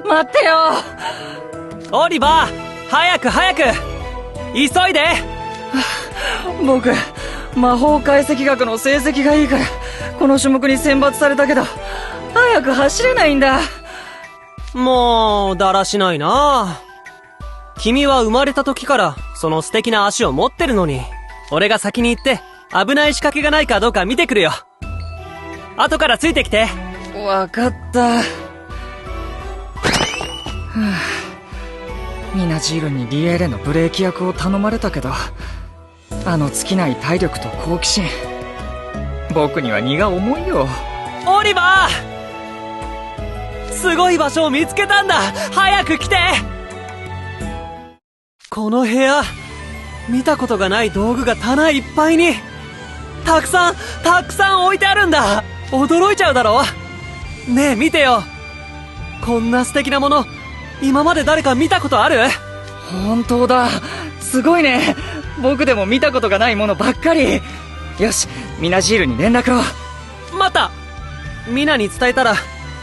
待ってよ。オリバー、早く早く急いで。僕、魔法解析学の成績がいいからこの種目に選抜されたけど、早く走れないんだ。もうだらしないな。君は生まれた時からその素敵な足を持ってるのに、俺が先に行って危ない仕掛けがないかどうか見てくるよ。後からついてきて。わかった。ミナジールにリエーレのブレーキ役を頼まれたけど、あの尽きない体力と好奇心、僕には荷が重いよ。オリバー、すごい場所を見つけたんだ。早く来て。この部屋、見たことがない道具が棚いっぱいにたくさん置いてあるんだ。驚いちゃうだろ。ねえ見てよ、こんな素敵なもの今まで誰か見たことある？本当だ、すごいね。僕でも見たことがないものばっかり。よし、ミナジールに連絡を。待った、ミナに伝えたら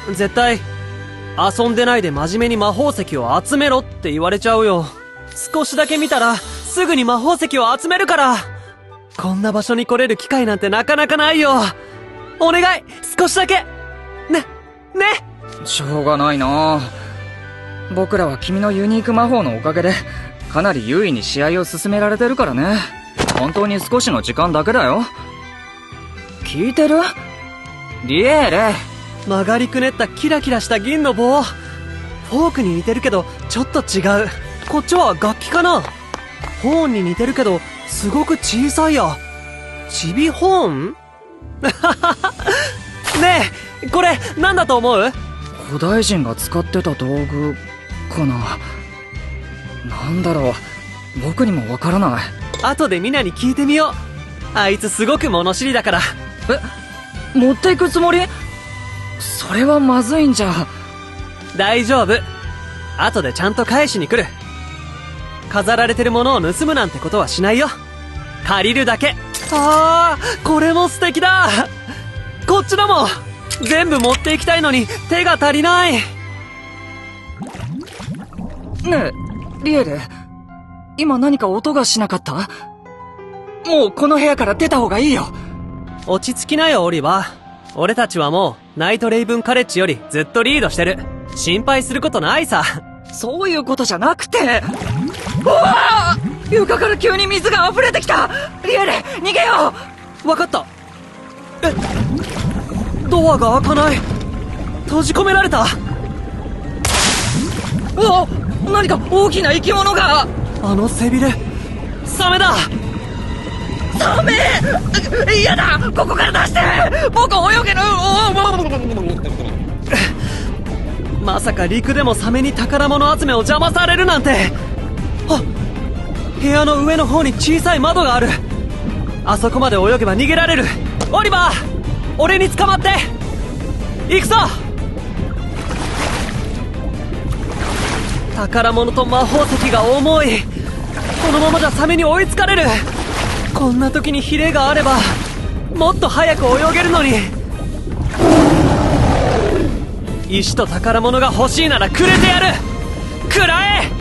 絶対遊んでないで真面目に魔法石を集めろって言われちゃうよ。少しだけ見たらすぐに魔法石を集めるから。こんな場所に来れる機会なんてなかなかないよ。お願い、少しだけね。しょうがないな。僕らは君のユニーク魔法のおかげでかなり優位に試合を進められてるからね。本当に少しの時間だけだよ。聞いてる？リエーレ。曲がりくねったキラキラした銀の棒、フォークに似てるけどちょっと違う。こっちは楽器かな。ホーンに似てるけどすごく小さいや。チビホーンねえ、これなんだと思う？古代人が使ってた道具かな。なんだろう、僕にもわからない。後でミナに聞いてみよう。あいつすごく物知りだから。持っていくつもり？それはまずいんじゃ。大丈夫、後でちゃんと返しに来る。飾られてるものを盗むなんてことはしないよ。借りるだけ。あー、これも素敵だ。こっちのも全部持っていきたいのに手が足りない。ねえ、リエレ、今何か音がしなかった？もうこの部屋から出た方がいいよ。落ち着きなよオリバー。俺たちはもうナイトレイブンカレッジよりずっとリードしてる。心配することないさ。そういうことじゃなくて。うわー！床から急に水が溢れてきた。リエレ、逃げよう。わかった。ドアが開かない。閉じ込められた。お、何か大きな生き物が。あの背びれ、サメだ。サメ！嫌だ、ここから出して。僕泳げる。まさか陸でもサメに宝物集めを邪魔されるなんて。あ、部屋の上の方に小さい窓がある。あそこまで泳げば逃げられる。オリバー、俺に捕まって行くぞ。宝物と魔法石が重い。このままじゃサメに追いつかれる。こんな時にヒレがあればもっと早く泳げるのに。石と宝物が欲しいならくれてやる。くらえ。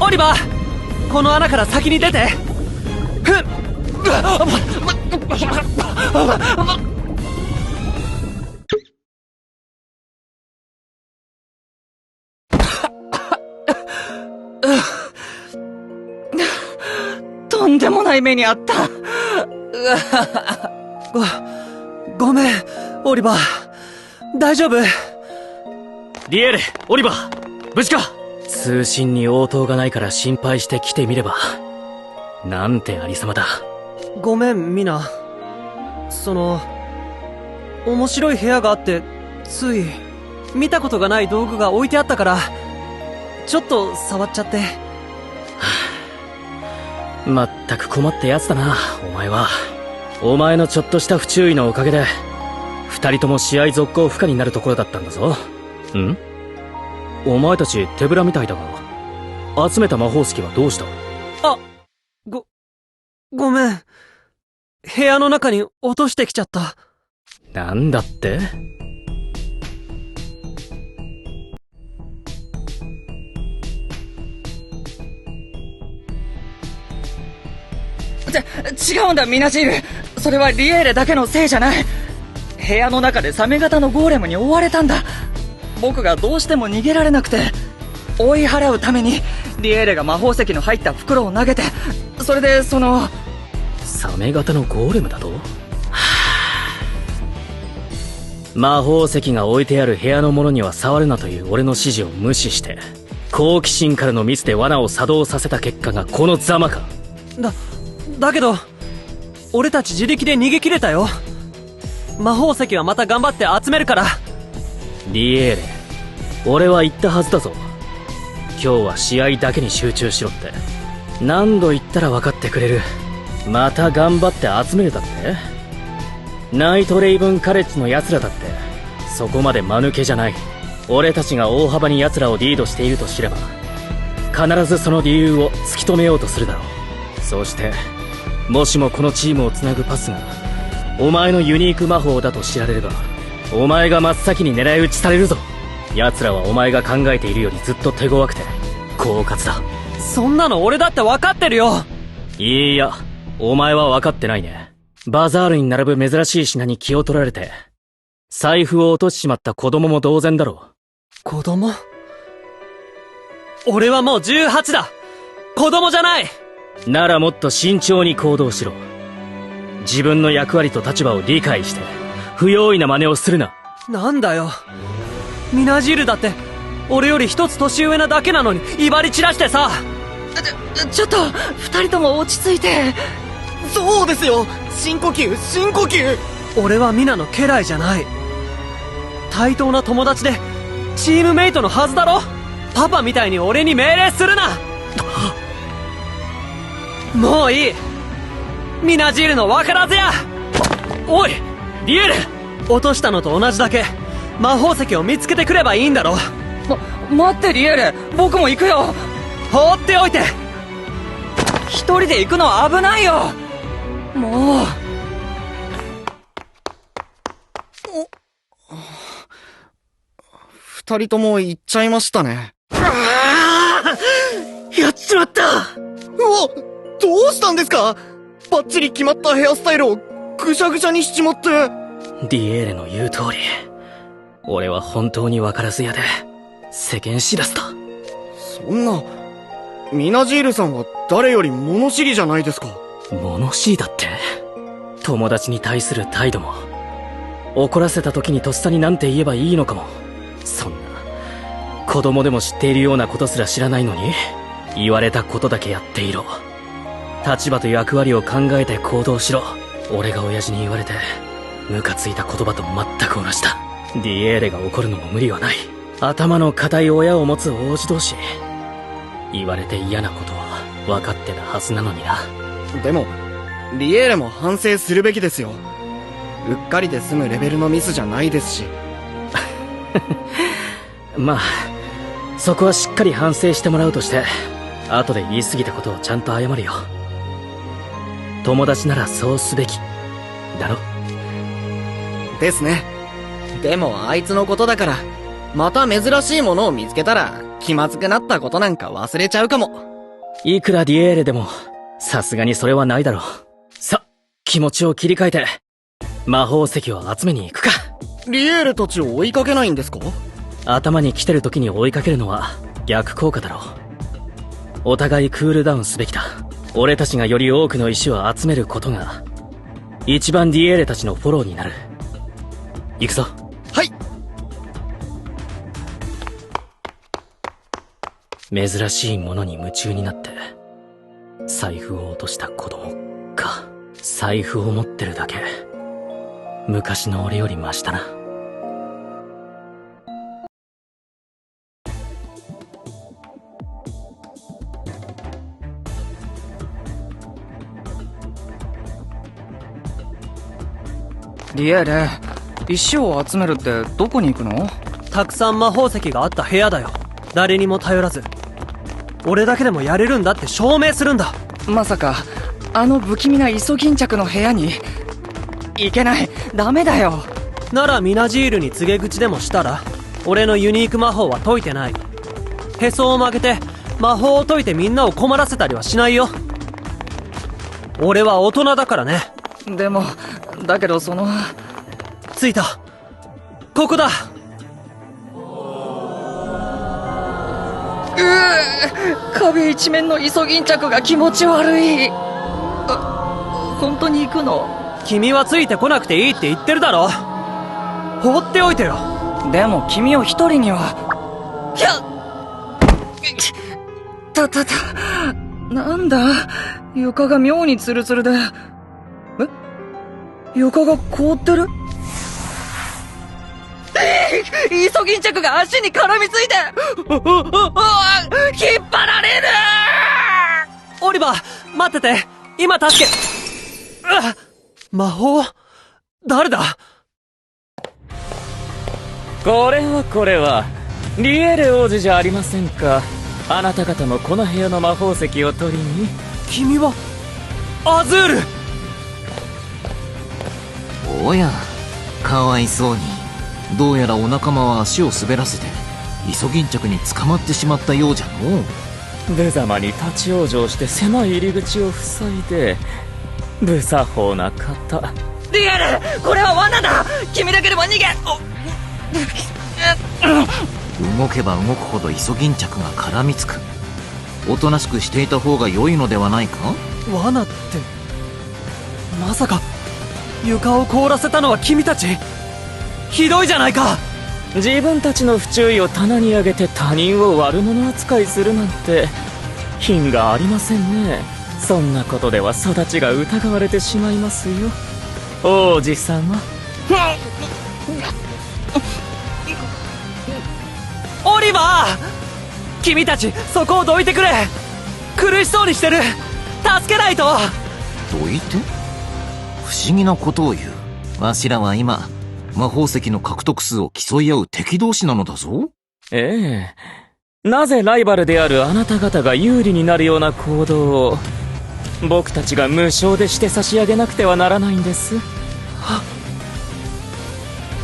オリバー、この穴から先に出て。とんでもない目にあった。ごめんオリバー、大丈夫？リエーレ、オリバー、無事か？通信に応答がないから心配して来てみれば。なんてありさまだ。ごめんミナ、面白い部屋があってつい見たことがない道具が置いてあったからちょっと触っちゃって。まったく困ったやつだな、お前は。お前のちょっとした不注意のおかげで二人とも試合続行不可になるところだったんだぞ。ん？お前たち手ぶらみたいだが、集めた魔法石はどうした？あ、ごめん。部屋の中に落としてきちゃった。なんだって？違うんだミナジール。それはリエーレだけのせいじゃない。部屋の中でサメ型のゴーレムに追われたんだ。僕がどうしても逃げられなくて、追い払うためにリエーレが魔法石の入った袋を投げて、それでサメ型のゴーレムだと？魔法石が置いてある部屋のものには触るなという俺の指示を無視して、好奇心からのミスで罠を作動させた結果がこのザマか。だけど俺たち自力で逃げ切れたよ。魔法石はまた頑張って集めるから。リエーレ、俺は言ったはずだぞ。今日は試合だけに集中しろって。何度言ったら分かってくれる。また頑張って集めるだって？ナイトレイブンカレッジの奴らだってそこまで間抜けじゃない。俺たちが大幅に奴らをリードしていると知れば、必ずその理由を突き止めようとするだろう。そしてもしもこのチームをつなぐパスがお前のユニーク魔法だと知られれば、お前が真っ先に狙い撃ちされるぞ。奴らはお前が考えているよりずっと手強くて狡猾だ。そんなの俺だって分かってるよ。いいや、お前は分かってないね。バザールに並ぶ珍しい品に気を取られて財布を落としちまった子供も同然だろう。子供？俺はもう18だ。子供じゃない。ならもっと慎重に行動しろ。自分の役割と立場を理解して不用意な真似をするな。なんだよ、ミナジールだって俺より一つ年上なだけなのに威張り散らしてさ。ちょっと二人とも落ち着いて。そうですよ、深呼吸深呼吸。俺はミナの家来じゃない。対等な友達でチームメイトのはずだろ。パパみたいに俺に命令するな。もういい。ミナジールの分からずや。おいリエール、落としたのと同じだけ魔法石を見つけてくればいいんだろ。待ってリエーレ、僕も行くよ。放っておいて。一人で行くのは危ないよ。もう二人とも行っちゃいましたね。やっちまった。うわ、どうしたんですか？バッチリ決まったヘアスタイルをぐしゃぐしゃにしちまって。リエーレの言う通り、俺は本当に分からず屋で世間知らずだ。そんな、ミナジールさんは誰より物知りじゃないですか。物知りだって？友達に対する態度も、怒らせた時にとっさになんて言えばいいのかも。そんな子供でも知っているようなことすら知らないのに、言われたことだけやっていろ。立場と役割を考えて行動しろ。俺が親父に言われてムカついた言葉と全く同じだ。ディエーレが怒るのも無理はない。頭の固い親を持つ王子同士、言われて嫌なことは分かってたはずなのにな。でもリエーレも反省するべきですよ。うっかりで済むレベルのミスじゃないですし。まあそこはしっかり反省してもらうとして、後で言い過ぎたことをちゃんと謝るよ。友達ならそうすべきだろ。ですね。でもあいつのことだから、また珍しいものを見つけたら気まずくなったことなんか忘れちゃうかも。いくらディエーレでもさすがにそれはないだろう。さ、気持ちを切り替えて魔法石を集めに行くか。リエーレたちを追いかけないんですか？頭に来てる時に追いかけるのは逆効果だろう。お互いクールダウンすべきだ。俺たちがより多くの石を集めることが一番ディエーレたちのフォローになる。行くぞ。はい。珍しいものに夢中になって財布を落とした子供か。財布を持ってるだけ昔の俺よりマシだな。リエーレ、石を集めるってどこに行くの？たくさん魔法石があった部屋だよ。誰にも頼らず俺だけでもやれるんだって証明するんだ。まさかあの不気味なイソギンチャクの部屋に？いけない、ダメだよ。ならミナジールに告げ口でもしたら。俺のユニーク魔法は解いてない。へそを曲げて魔法を解いてみんなを困らせたりはしないよ。俺は大人だからね。でも、だけど着いた。ここだ。壁一面のイソギンチャクが気持ち悪い。本当に行くの？君はついてこなくていいって言ってるだろ。放っておいてよ。でも君を一人には。なんだ、床が妙にツルツルで。床が凍ってる？イソギンチャクが足に絡みついて引っ張られる。オリバー、待ってて。今助け。魔法？誰だ？これはリエレ王子じゃありませんか。あなた方もこの部屋の魔法石を取りに。君はアズール。おや、かわいそうに。どうやらお仲間は足を滑らせてイソギンチャクに捕まってしまったようじゃのう。無様に立ち往生して狭い入り口を塞いで、無作法な方。リエル、これは罠だ。君だけでも逃げ。動けば動くほどイソギンチャクが絡みつく。おとなしくしていた方が良いのではないか。罠って、まさか床を凍らせたのは君たち？ひどいじゃないか。自分たちの不注意を棚に上げて他人を悪者扱いするなんて品がありませんね。そんなことでは育ちが疑われてしまいますよ、王子様。オリバー、君たちそこをどいてくれ。苦しそうにしてる。助けないと。どいて？不思議なことを言う。わしらは今魔法石の獲得数を競い合う敵同士なのだぞ。ええ。なぜライバルであるあなた方が有利になるような行動を僕たちが無償でして差し上げなくてはならないんです。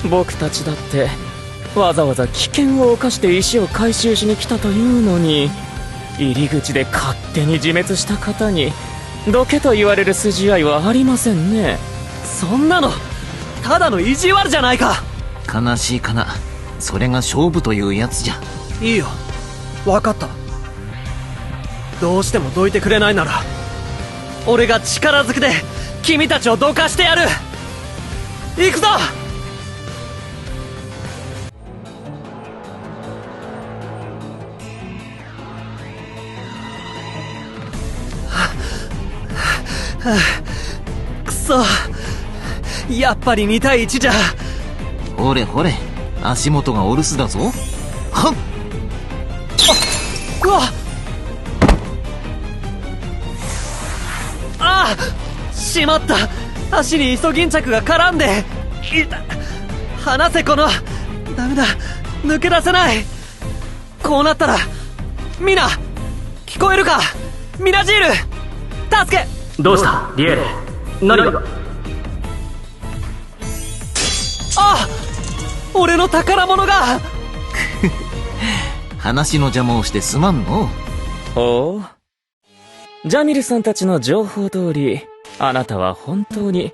僕たちだってわざわざ危険を冒して石を回収しに来たというのに、入り口で勝手に自滅した方にどけと言われる筋合いはありませんね。そんなのただの意地悪じゃないか。悲しいかな。それが勝負というやつじゃ。いいよ、分かった。どうしてもどいてくれないなら俺が力ずくで君たちをどかしてやる。行くぞ。くそ、やっぱり2対1じゃ。ほれほれ、足元がお留守だぞ。はっ。うわっ。ああ、しまった。足にイソギンチャクが絡んで。離せ、この。ダメだ、抜け出せない。こうなったらミナ、聞こえるか？ミナジール、助け。どうしたリエレ、何が？ああ、俺の宝物が。話の邪魔をしてすまんの。ほう、ジャミルさんたちの情報通り、あなたは本当に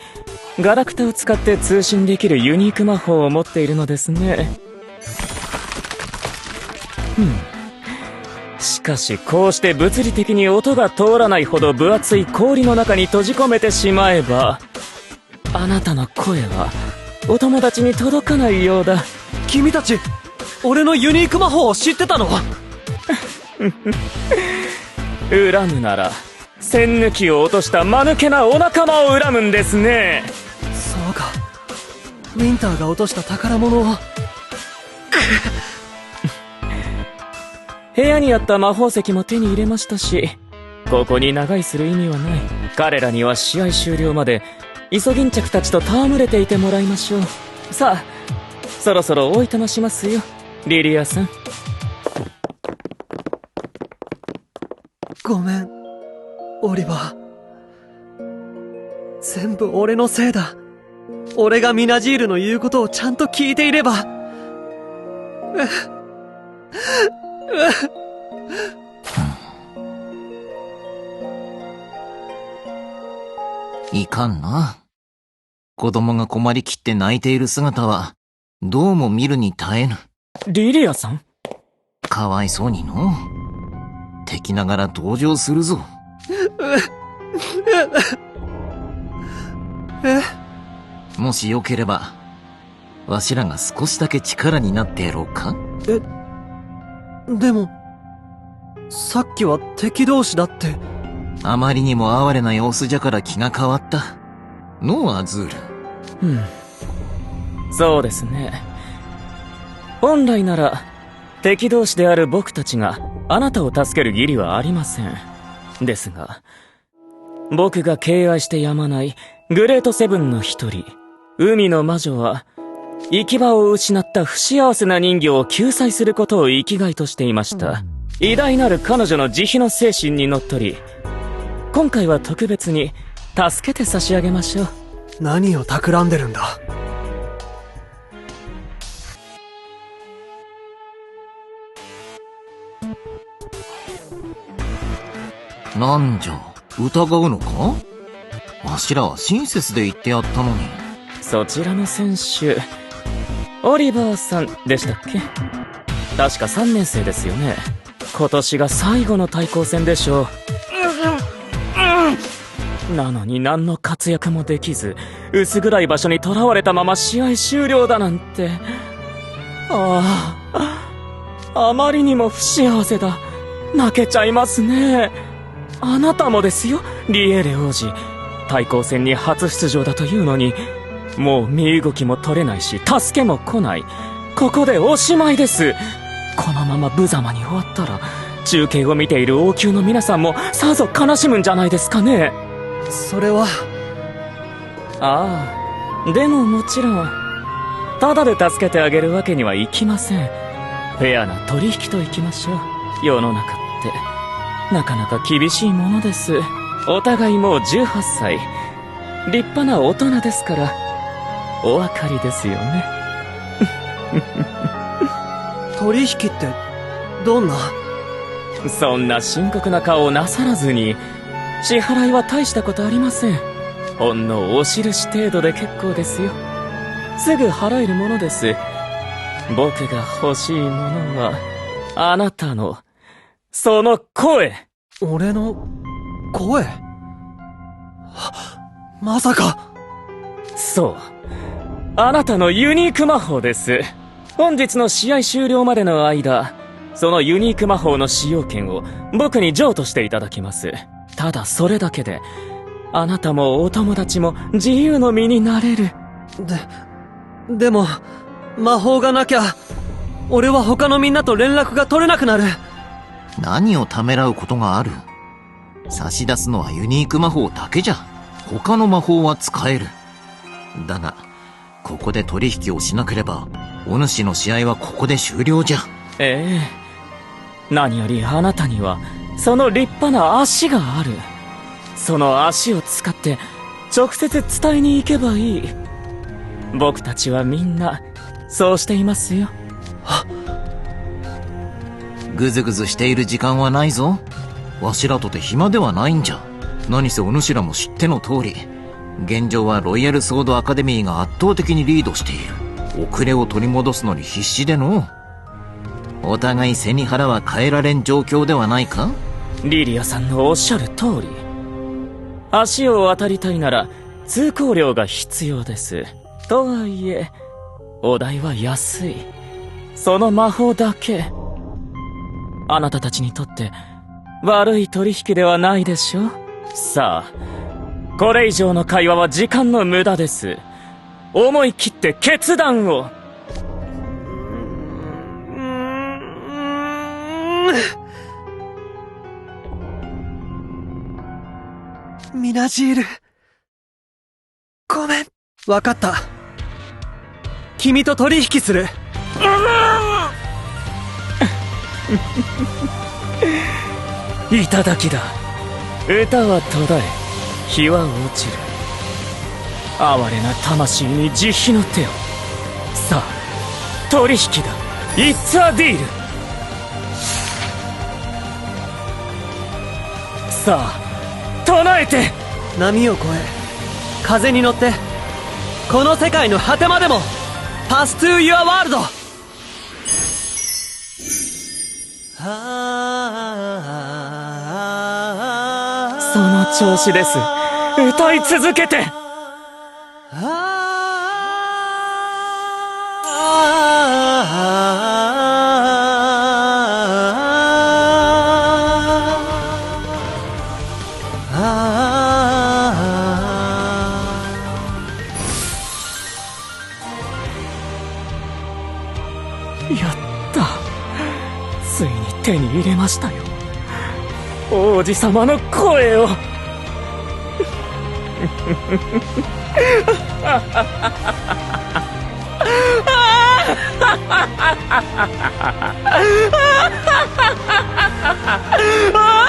ガラクタを使って通信できるユニーク魔法を持っているのですね。しかしこうして物理的に音が通らないほど分厚い氷の中に閉じ込めてしまえば、あなたの声はお友達に届かないようだ。君たち俺のユニーク魔法を知ってたの？恨むなら栓抜きを落とした間抜けなお仲間を恨むんですね。そうか、ウィンターが落とした宝物を。部屋にあった魔法石も手に入れましたし、ここに長居する意味はない。彼らには試合終了までイソギンチャクたちと戯れていてもらいましょう。さあ、そろそろおいとましますよ、リリアさん。ごめん、オリバー。全部俺のせいだ。俺がミナジールの言うことをちゃんと聞いていれば。かんな。子供が困りきって泣いている姿は、どうも見るに耐えぬ。リリアさん？かわいそうにの。敵ながら同情するぞ。もしよければ、わしらが少しだけ力になってやろうか？でも、さっきは敵同士だって。あまりにも哀れな様子じゃから気が変わった。のう、アズール。そうですね。本来なら、敵同士である僕たちがあなたを助ける義理はありません。ですが、僕が敬愛してやまないグレートセブンの一人、海の魔女は、行き場を失った不幸せな人魚を救済することを生きがいとしていました。偉大なる彼女の慈悲の精神にのっとり、今回は特別に助けて差し上げましょう。何を企んでるんだ。なんじゃ、疑うのか？わしらは親切で言ってやったのに。そちらの選手、オリバーさんでしたっけ？確か3年生ですよね。今年が最後の対抗戦でしょう。なのに何の活躍もできず、薄暗い場所に囚われたまま試合終了だなんて。あまりにも不幸せだ。泣けちゃいますね。あなたもですよ、リエーレ王子。対抗戦に初出場だというのに、もう身動きも取れないし、助けも来ない。ここでおしまいです。このまま無様に終わったら、中継を見ている王宮の皆さんもさぞ悲しむんじゃないですかね。それは。でももちろん、ただで助けてあげるわけにはいきません。フェアな取引といきましょう。世の中って、なかなか厳しいものです。お互いもう18歳。立派な大人ですから、お分かりですよね。取引って、どんな？そんな深刻な顔をなさらずに、支払いは大したことありません。ほんのお印程度で結構ですよ。すぐ払えるものです。僕が欲しいものは、あなたの、その声。俺の、声？まさか。そう。あなたのユニーク魔法です。本日の試合終了までの間、そのユニーク魔法の使用権を僕に譲渡していただきます。ただそれだけで、あなたもお友達も自由の身になれる。でも、魔法がなきゃ、俺は他のみんなと連絡が取れなくなる。何をためらうことがある？差し出すのはユニーク魔法だけじゃ。他の魔法は使える。だが、ここで取引をしなければ、お主の試合はここで終了じゃ。ええ。何よりあなたには、その立派な足がある。その足を使って、直接伝えに行けばいい。僕たちはみんな、そうしていますよ。ぐずぐずしている時間はないぞ。わしらとて暇ではないんじゃ。何せお主らも知っての通り、現状はロイヤルソードアカデミーが圧倒的にリードしている。遅れを取り戻すのに必死での。お互い背に腹は変えられん状況ではないか？リリアさんのおっしゃる通り。足を渡りたいなら通行料が必要です。とはいえ、お代は安い。その魔法だけ。あなたたちにとって悪い取引ではないでしょう。さあ、これ以上の会話は時間の無駄です。思い切って決断を。ミナジール。ごめん。わかった。君と取引する。いただきだ。歌は途絶え、日は落ちる。哀れな魂に慈悲の手を。さあ、取引だ。It's a deal。さあ、唱えて。波を越え、風に乗ってこの世界の果てまでもパストゥーユアワールド。その調子です。歌い続けて。やった。ついに手に入れましたよ。王子様の声を。あ